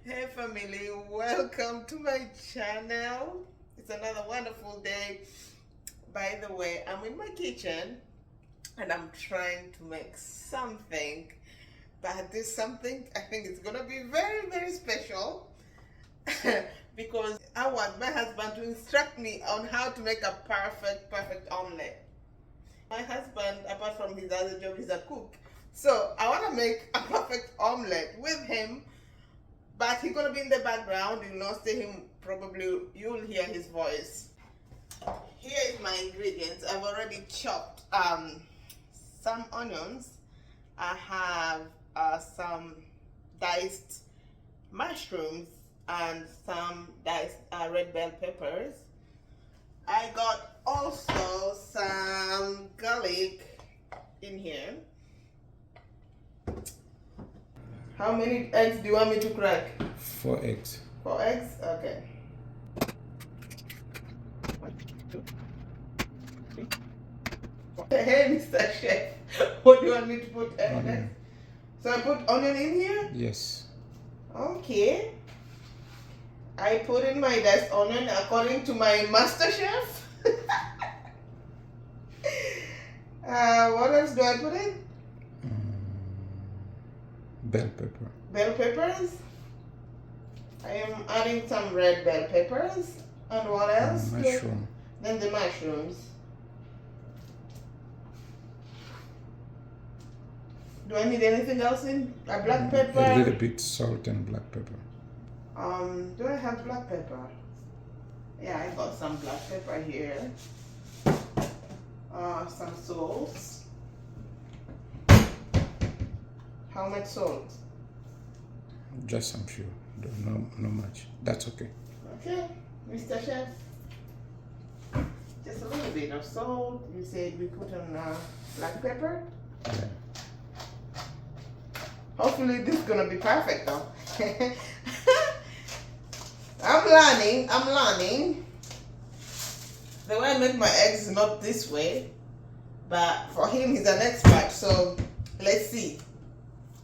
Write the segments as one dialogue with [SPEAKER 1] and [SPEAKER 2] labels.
[SPEAKER 1] Hey family, welcome to my channel. It's another wonderful day. By the way, I'm in my kitchen and I'm trying to make something, but this something I think it's gonna be very special because I want my husband to instruct me on how to make a perfect omelet. My husband, apart from his other job, is a cook, so I want to make a perfect omelet with him. But he's gonna be in the background. You'll not see him. Probably you'll hear his voice. Here is my ingredients. I've already chopped some onions. I have some diced mushrooms and some diced red bell peppers. I got also some garlic in here. How many eggs do you want me to crack?
[SPEAKER 2] 4 eggs.
[SPEAKER 1] 4 eggs? Okay. 1, 2, 3, 4. Hey, Mr. Chef, what do you want me to put in next? So I put onion in here?
[SPEAKER 2] Yes.
[SPEAKER 1] Okay. I put in my diced onion according to my master chef. What else do I put in?
[SPEAKER 2] Bell pepper.
[SPEAKER 1] Bell peppers. I am adding some red bell peppers. And what else?
[SPEAKER 2] Mushroom.
[SPEAKER 1] Then the mushrooms. Do I need anything else in? A black pepper?
[SPEAKER 2] A little bit salt and black pepper.
[SPEAKER 1] Do I have black pepper? Yeah, I got some black pepper here. Some salt. How much salt?
[SPEAKER 2] Just some few. No much. That's okay.
[SPEAKER 1] Okay, Mr. Chef. Just a little bit of salt. You said we put on black pepper.
[SPEAKER 2] Yeah.
[SPEAKER 1] Hopefully this is gonna be perfect though. I'm learning. The way I make my eggs is not this way, but for him he's an expert, so let's see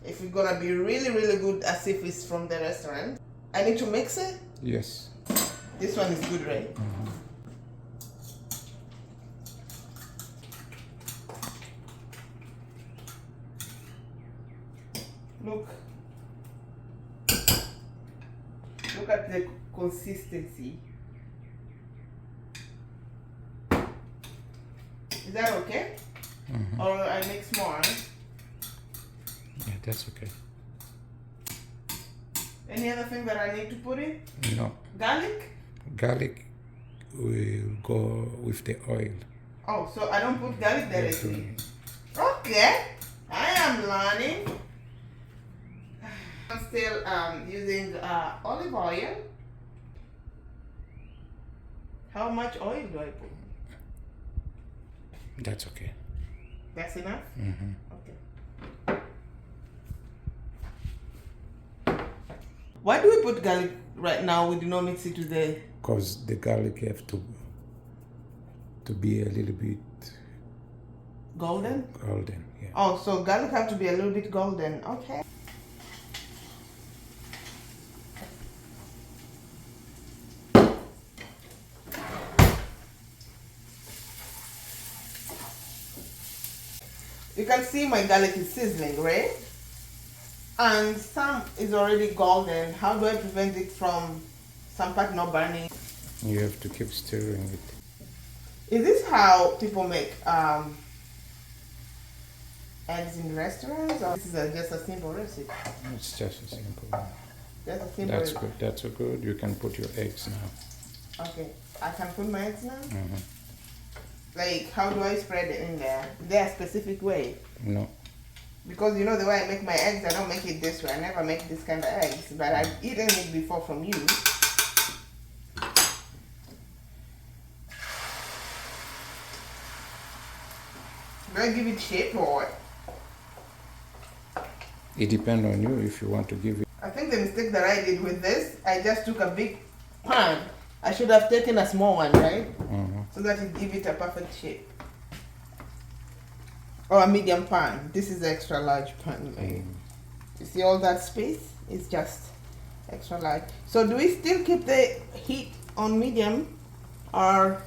[SPEAKER 1] if it's gonna be really good as if it's from the restaurant. I need to mix it?
[SPEAKER 2] Yes.
[SPEAKER 1] This one is good, right? Look at the consistency. Is that okay? Or I mix more?
[SPEAKER 2] Yeah, that's okay.
[SPEAKER 1] Any other thing that I need to put in?
[SPEAKER 2] No.
[SPEAKER 1] Garlic?
[SPEAKER 2] Garlic will go with the oil.
[SPEAKER 1] Oh, so I don't put garlic directly. Okay, I am learning. I'm still using olive oil. How much oil do I put?
[SPEAKER 2] That's okay.
[SPEAKER 1] That's enough? Okay. Why do we put garlic right now? We do not mix it today.
[SPEAKER 2] Because the garlic have to be a little bit
[SPEAKER 1] Golden?
[SPEAKER 2] golden. Yeah.
[SPEAKER 1] Oh, so garlic have to be a little bit golden. Okay. You can see my garlic is sizzling, right? And some is already golden. How do I prevent it from some part not burning?
[SPEAKER 2] You have to keep stirring it.
[SPEAKER 1] Is this how people make eggs in restaurants, or this is just a simple recipe?
[SPEAKER 2] It's just a simple one.
[SPEAKER 1] Just a simple
[SPEAKER 2] That's
[SPEAKER 1] recipe.
[SPEAKER 2] good. That's good. You can put your eggs now.
[SPEAKER 1] Okay, I can put my eggs now? Like, how do I spread it in there? Is there a specific way?
[SPEAKER 2] No.
[SPEAKER 1] Because you know the way I make my eggs, I don't make it this way. I never make this kind of eggs, but I've eaten it before from you. Do I give it shape or what?
[SPEAKER 2] It depends on you if you want to give it.
[SPEAKER 1] I think the mistake that I did with this, I just took a big pan. I should have taken a small one, right? So that it give it a perfect shape. Or a medium pan. This is extra large pan. Right? You see all that space? It's just Extra large. So do we still keep the heat on medium or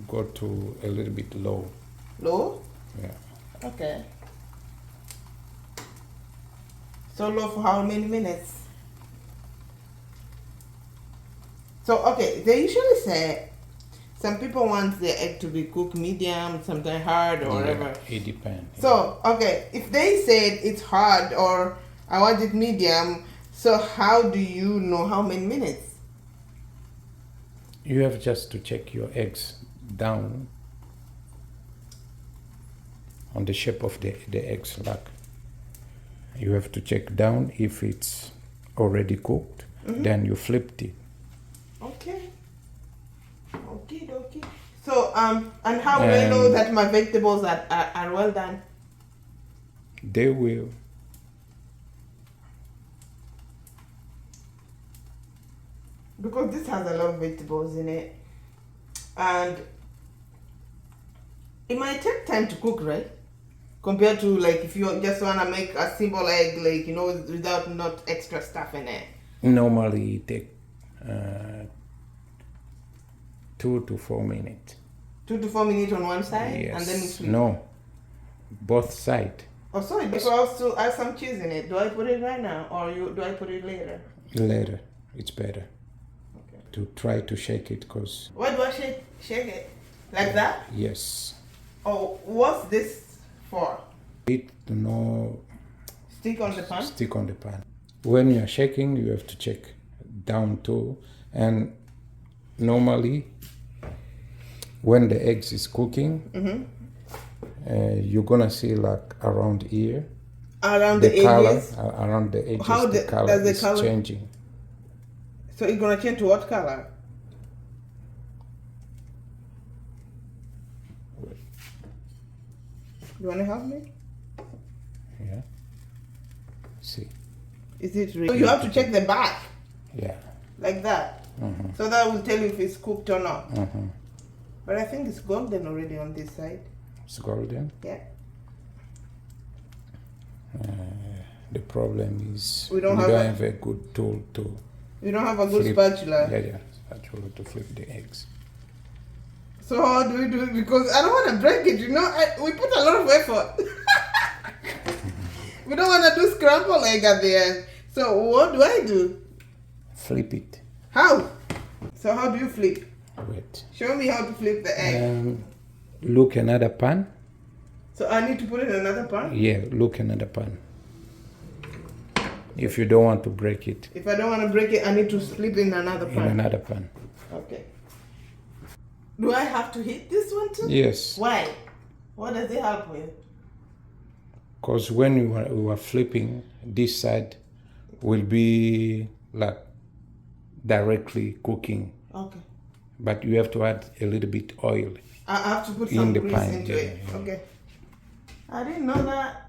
[SPEAKER 2] Go to a little bit low.
[SPEAKER 1] low?
[SPEAKER 2] Yeah.
[SPEAKER 1] Okay. So low for how many minutes? So okay, they usually say some people want the egg to be cooked medium, sometimes hard or whatever.
[SPEAKER 2] Yeah, it depends.
[SPEAKER 1] So okay, if they said it's hard or I want it medium, so how do you know how many minutes?
[SPEAKER 2] You have just to check your eggs down on the shape of the eggs. Like you have to check down if it's already cooked. Then you flipped it.
[SPEAKER 1] Okay. Okay. So and how will I know that my vegetables are well done?
[SPEAKER 2] They will.
[SPEAKER 1] Because this has a lot of vegetables in it, and it might take time to cook, right? Compared to like if you just wanna make a simple egg, like without not extra stuff in it.
[SPEAKER 2] Normally it take 2 to 4 minutes.
[SPEAKER 1] 2 to 4 minutes on one side,
[SPEAKER 2] Yes.
[SPEAKER 1] and then it's sweet.
[SPEAKER 2] No, both sides.
[SPEAKER 1] Oh, sorry. Because I also add some cheese in it. Do I put it right now, or do I put it later?
[SPEAKER 2] Later, it's better
[SPEAKER 1] Okay.
[SPEAKER 2] to try to shake it, because
[SPEAKER 1] Why do I shake it like that?
[SPEAKER 2] yes,
[SPEAKER 1] Oh, what's this for?
[SPEAKER 2] it to no
[SPEAKER 1] Stick on the pan.
[SPEAKER 2] stick on the pan. When you are shaking, you have to check down too. And normally, when the eggs is cooking, you're gonna see like around here,
[SPEAKER 1] Around the
[SPEAKER 2] color
[SPEAKER 1] edges.
[SPEAKER 2] around the edges,
[SPEAKER 1] How
[SPEAKER 2] the color
[SPEAKER 1] does the
[SPEAKER 2] is
[SPEAKER 1] color
[SPEAKER 2] changing.
[SPEAKER 1] So it's gonna change to what color? You wanna help me?
[SPEAKER 2] Yeah. See.
[SPEAKER 1] Is it ready? So you have to check the back
[SPEAKER 2] Yeah.
[SPEAKER 1] like that. So that will tell you if it's cooked or not. But I think it's golden already on this side.
[SPEAKER 2] It's golden.
[SPEAKER 1] Yeah.
[SPEAKER 2] The problem is
[SPEAKER 1] We don't have a-
[SPEAKER 2] have a good tool to
[SPEAKER 1] You don't have a good
[SPEAKER 2] flip.
[SPEAKER 1] spatula.
[SPEAKER 2] Yeah, spatula to flip the eggs.
[SPEAKER 1] So how do we do it? Because I don't want to break it, we put a lot of effort. We don't want to do scrambled egg at the end. So what do I do?
[SPEAKER 2] Flip it.
[SPEAKER 1] How? So how do you flip?
[SPEAKER 2] Wait.
[SPEAKER 1] Show me how to flip the egg.
[SPEAKER 2] Look another pan.
[SPEAKER 1] So I need to put it in another pan?
[SPEAKER 2] Yeah, look another pan. If you don't want to break it,
[SPEAKER 1] If I don't want to break it, I need to flip in another
[SPEAKER 2] in
[SPEAKER 1] pan.
[SPEAKER 2] another pan.
[SPEAKER 1] Okay. Do I have to hit this one too?
[SPEAKER 2] Yes,
[SPEAKER 1] Why? What does it help with?
[SPEAKER 2] because when you are flipping, this side will be like directly cooking,
[SPEAKER 1] Okay.
[SPEAKER 2] but you have to add a little bit oil.
[SPEAKER 1] I have to put
[SPEAKER 2] In
[SPEAKER 1] some
[SPEAKER 2] the
[SPEAKER 1] grease
[SPEAKER 2] pan,
[SPEAKER 1] into
[SPEAKER 2] yeah,
[SPEAKER 1] it.
[SPEAKER 2] yeah.
[SPEAKER 1] Okay. I didn't know that.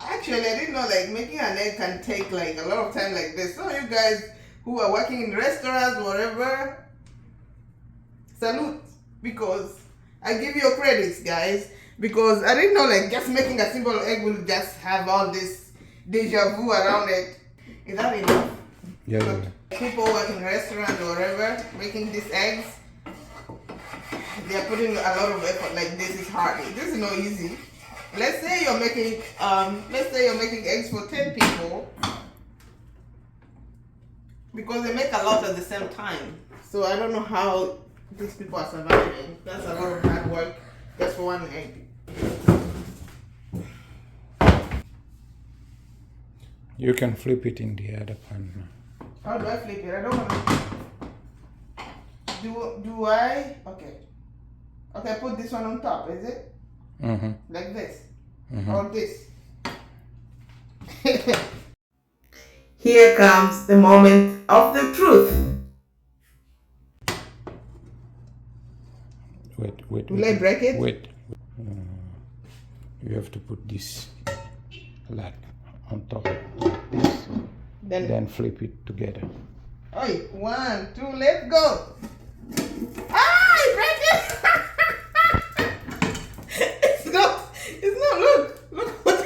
[SPEAKER 1] Actually, I didn't know like making an egg can take like a lot of time like this. So you guys who are working in restaurants, whatever, salute, because I give you credits, guys, because I didn't know like just making a simple egg will just have all this deja vu around it. Is that enough?
[SPEAKER 2] Yeah,
[SPEAKER 1] So
[SPEAKER 2] yeah.
[SPEAKER 1] people work in restaurants or whatever, making these eggs, they are putting a lot of effort. Like this is hard. This is not easy. Let's say you're making eggs for 10 people, because they make a lot at the same time. So I don't know how these people are surviving. That's a lot of hard work just for one egg.
[SPEAKER 2] You can flip it in the other pan now.
[SPEAKER 1] How do I flip it? I don't want to. Do I? Okay. Okay, put this one on top, is it?
[SPEAKER 2] Mm-hmm.
[SPEAKER 1] Like this?
[SPEAKER 2] Mm-hmm.
[SPEAKER 1] Or this? Here comes the moment of the truth.
[SPEAKER 2] Wait.
[SPEAKER 1] Will I break it?
[SPEAKER 2] Wait. You have to put this like on top like this, then flip it together.
[SPEAKER 1] Oi, 1, 2, let's go. Ah, I break it. It's not, look what I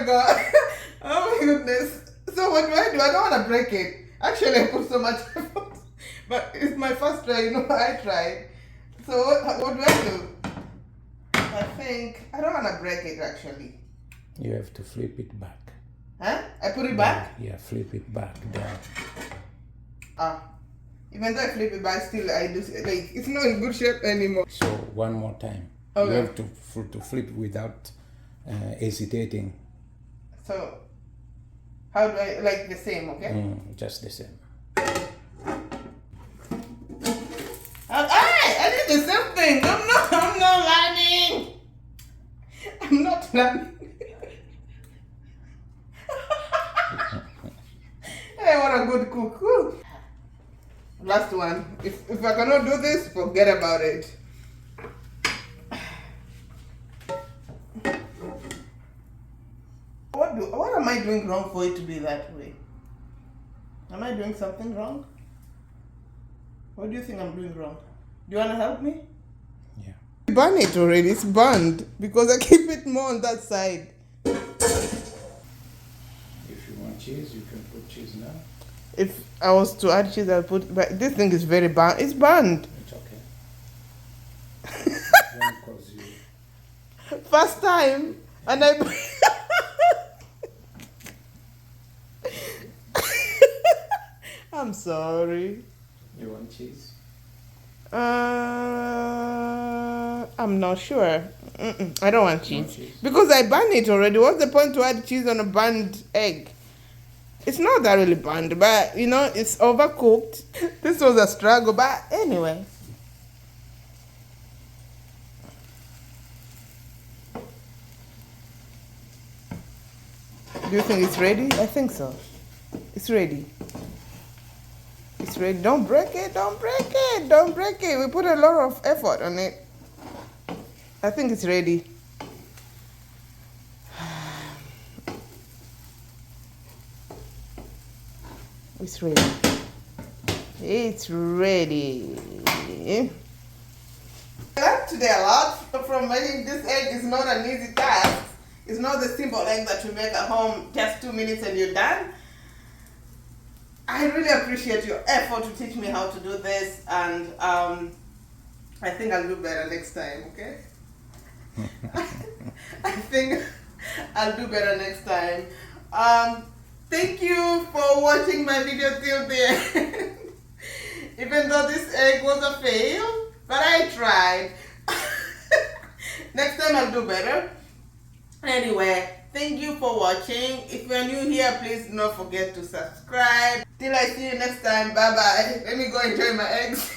[SPEAKER 1] God. Oh my goodness. So what do? I don't want to break it. Actually, I put so much effort. But it's my first try, I tried. So what do I do? I think, I don't want to break it actually.
[SPEAKER 2] You have to flip it back.
[SPEAKER 1] Huh? I put it back?
[SPEAKER 2] Yeah, flip it back down.
[SPEAKER 1] Even though I flip it back, still I do, like, it's not in good shape anymore.
[SPEAKER 2] So one more time.
[SPEAKER 1] Okay.
[SPEAKER 2] You have to flip without hesitating.
[SPEAKER 1] So, how do I, like the same, okay?
[SPEAKER 2] Just the same.
[SPEAKER 1] I did the same thing. I'm not learning. I'm not learning. Hey, what a good cook. Woo. Last one. If I cannot do this, forget about it. What am I doing wrong for it to be that way? Am I doing something wrong? What do you think I'm doing wrong? Do you want to help me?
[SPEAKER 2] Yeah.
[SPEAKER 1] Burn it already. It's burned because I keep it more on that side.
[SPEAKER 2] If you want cheese, you can put cheese now.
[SPEAKER 1] If I was to add cheese, I'll put. But this thing is very burned. It's burned.
[SPEAKER 2] It's okay. Don't cause you.
[SPEAKER 1] First time, and I. I'm sorry.
[SPEAKER 2] You want cheese?
[SPEAKER 1] I'm not sure. I don't want cheese.
[SPEAKER 2] Cheese.
[SPEAKER 1] Because I burned it already. What's the point to add cheese on a burned egg? It's not that really burned, but it's overcooked. This was a struggle, but anyway. Do you think it's ready? I think so. It's ready. It's ready. Don't break it. Don't break it. Don't break it. We put a lot of effort on it. I think it's ready. It's ready. It's ready. I learned today a lot from making this egg. Is not an easy task. It's not the simple egg that you make at home, just 2 minutes and you're done. I really appreciate your effort to teach me how to do this, and I think I'll do better next time, okay? I think I'll do better next time. Thank you for watching my video till the end. Even though this egg was a fail, but I tried. Next time I'll do better. Anyway, thank you for watching. If you're new here, please do not forget to subscribe. Till I see you next time. Bye bye. Let me go enjoy my eggs.